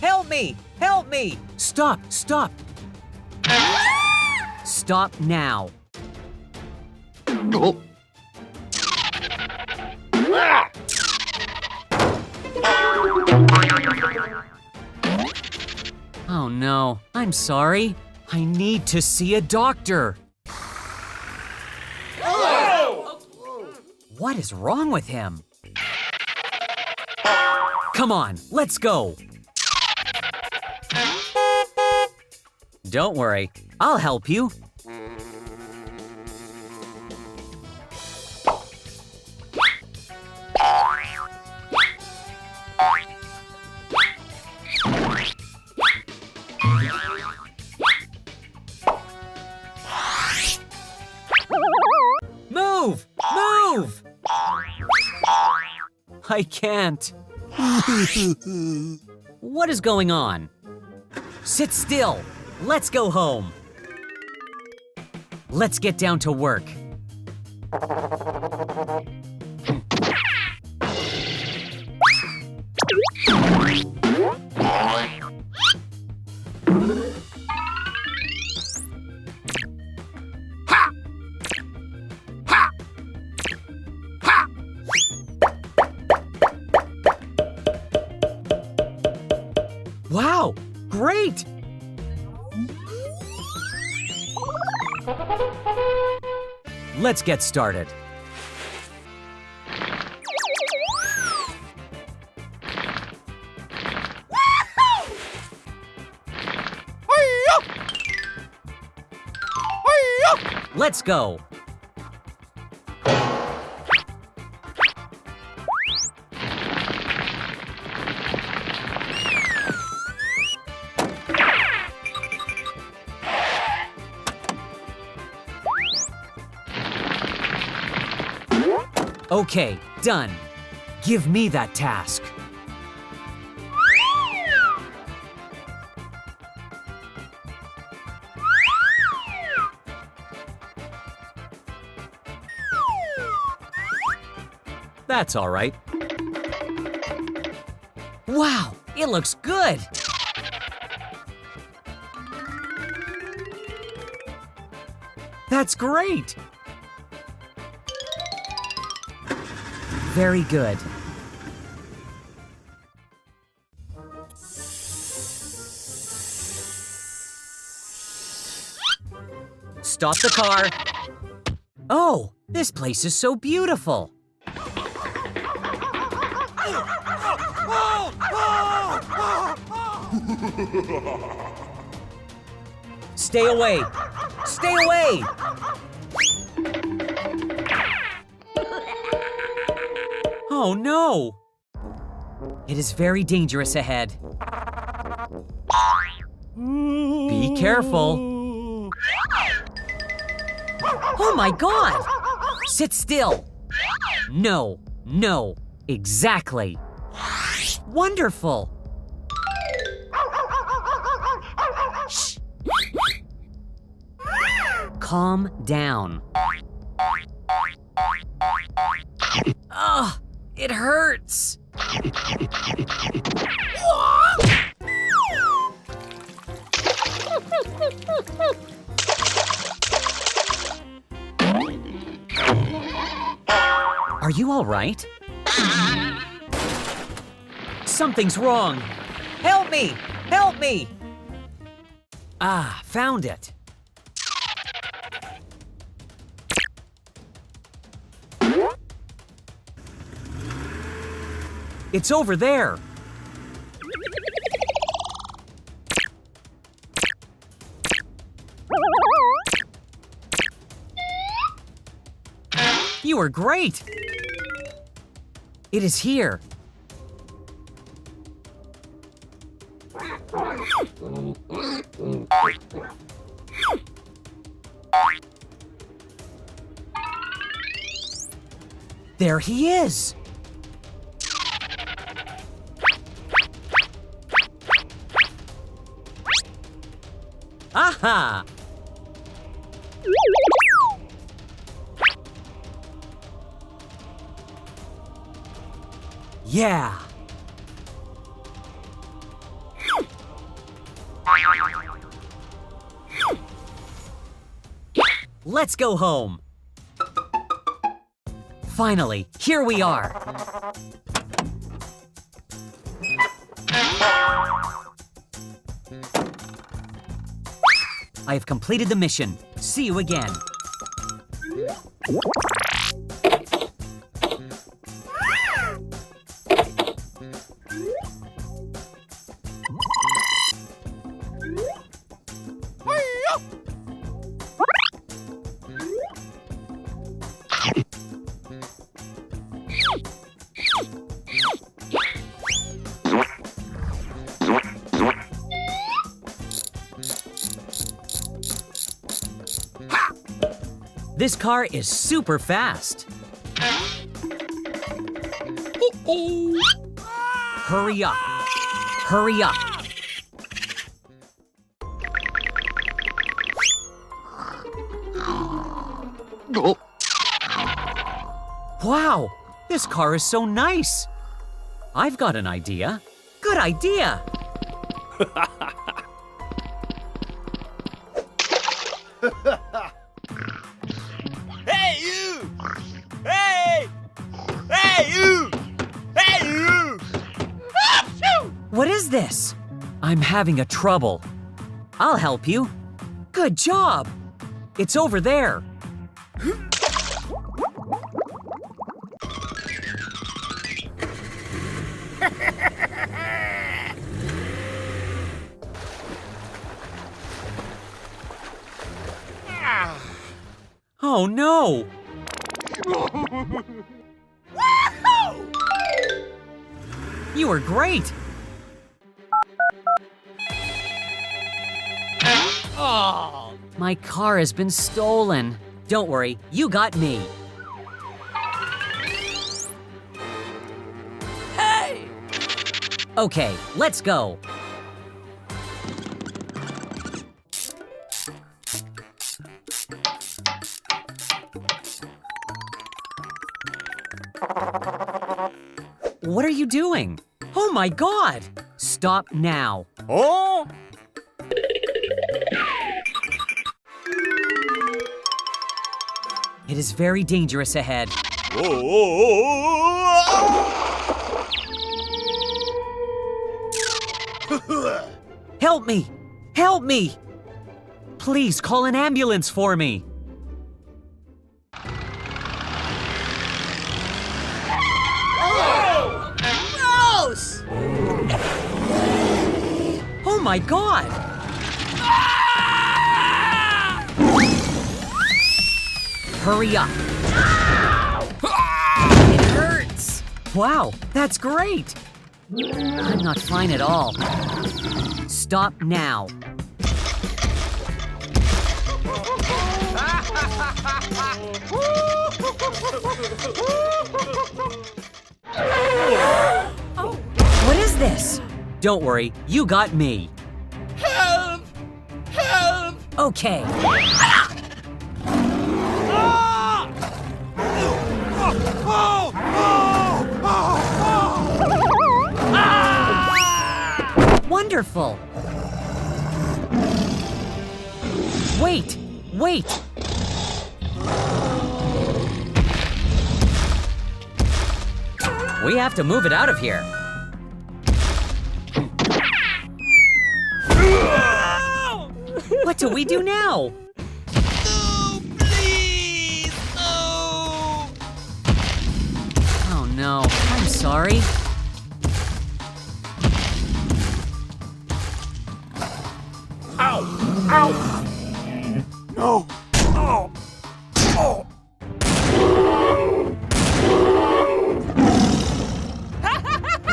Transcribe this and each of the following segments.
Help me! Help me! Stop! Stop! Stop now. Oh no, I'm sorry. I need to see a doctor. What is wrong with him? Come on, let's go. Don't worry, I'll help you. Move! Move! I can't. What is going on? Sit still. Let's go home. Let's get down to work. Wow, great! Let's get started. Let's go. Okay, done. Give me that task. That's all right. Wow, it looks good. That's great. Very good. Stop the car. Oh, this place is so beautiful. Stay away. Stay away. Oh no! It is very dangerous ahead. Be careful. Oh my God! Sit still. No, no, exactly. Wonderful. Shh. Calm down. Ugh, it hurts. Are you all right? Something's wrong. Help me! Help me! Ah, found it. It's over there. You are great. It is here. There he is. Aha! Yeah! let's go home. Finally, here we are. I have completed the mission. See you again. This car is super fast. Hurry up. Hurry up. Wow, this car is so nice. I've got an idea. Good idea. Hey, you! Hey! Hey, you! Hey, you! What is this? I'm having a trouble. I'll help you. Good job. It's over there. Oh no! You were great! Oh! My car has been stolen. Don't worry, you got me. Hey! Okay, let's go. What are you doing? Oh my God! Stop now. Oh! It is very dangerous ahead. Help me! Help me! Please call an ambulance for me. Gross! Oh my God! Hurry up. It hurts. Wow, that's great. I'm not fine at all. Stop now. What is this? Don't worry, you got me. Help! Help! Okay. Wonderful. Wait, wait. We have to move it out of here. What do we do now? No, please! No! Oh no, I'm sorry. Ow! Ow! No! Oh! Oh!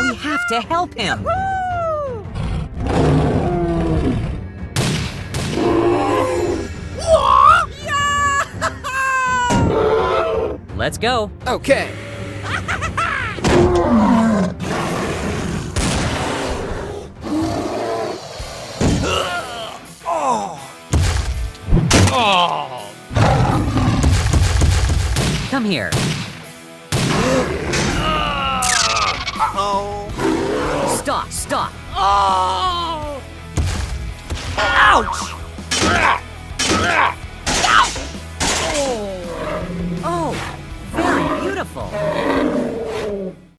We have to help him. Let's go. Okay. Oh! Come here. Oh! Stop, stop. Oh! Ouch! useful.